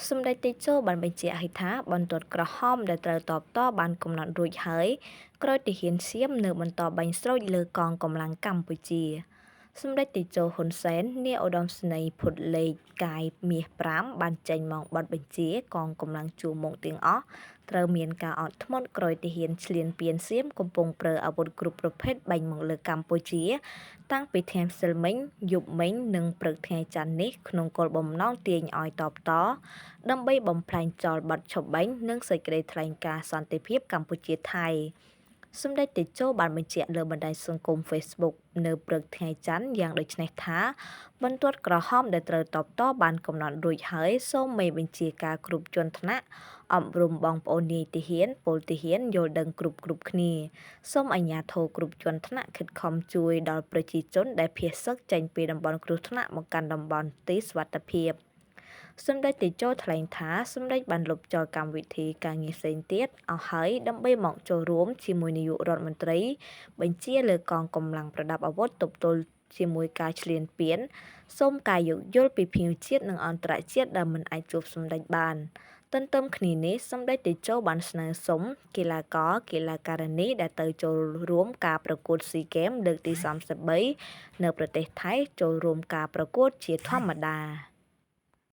សម្ដេចតេជោបានបញ្ជាក់ឲ្យថាបន្ទាត់ក្រហមដែលត្រូវតបតបានកំណត់រួចហើយក្រោយទាហានសៀមនៅបន្តបាញ់ស្រូចលើកងកម្លាំងកម្ពុជាសម្ដេចតេជោហ៊ុនសែននាយឧត្តមសេនីយ៍ភុតលេខកាយមាស5បានចេញមកប័ណ្ណបញ្ជាកងកម្លាំងជួរមុខទាំងអស់ត្រូវមានការអត់ធ្មត់ក្រោយទាហានឈ្លានពានសៀមកំពុងប្រើអាវុធគ្រប់ប្រភេទបាញ់មកលើកម្ពុជាតាំងពីថ្ងៃម្សិលមិញយប់មិញនិងព្រឹកថ្ងៃច័ន្ទនេះក្នុងគោលបំណងទាញឲ្យតបតដើម្បីបំផ្លាញចោលបាត់ឈប់បាញ់និងសេចក្តីថ្លែងការណ៍សន្តិភាពកម្ពុជាថៃសម្ដេចតេជោបានបញ្ជាក់លើបណ្ដាញសង្គម Facebook នៅព្រឹកថ្ងៃច័ន្ទយ៉ាងដូចនេះថាបន្ទាត់ក្រហមដែលត្រូវតបតបានកំណត់រួចហើយសូមមេបញ្ជាការគ្រប់ជាន់ថ្នាក់អប់រំបងប្អូននាយទាហានពលទាហានយល់ដឹងគ្រប់គ្នាសូមអាជ្ញាធរគ្រប់ជាន់ថ្នាក់ខិតខំជួយដល់ប្រជាជនដែលភៀសសឹកចេញពីតំបន់គ្រោះថ្នាក់មកកាន់តំបន់ទីសុវត្ថិភាពសម្ដេចតេជោថ្លែងថាសម្ដេចបានលុបចោលកម្មវិធីការងារផ្សេងទៀតអស់ហើយដើម្បីមកចូលរួមជាមួយនាយករដ្ឋមន្ត្រីបញ្ជាលើកងកម្លាំងប្រដាប់អាវុធទប់ទល់ជាមួយការឈ្លានពានសូមការយោគយល់ពីភ្ញៀវជាតិនិងអន្តរជាតិដែលមិនអាចជួបសម្ដេចបានទន្ទឹមគ្នានេះសម្ដេចតេជោបានស្នើសុំកីឡាករកីឡាការិនីដែលទៅចូលរួមការប្រកួតស៊ីហ្គេមលើកទី33នៅប្រទេសថៃចូលរួមការប្រកួតជាធម្មតា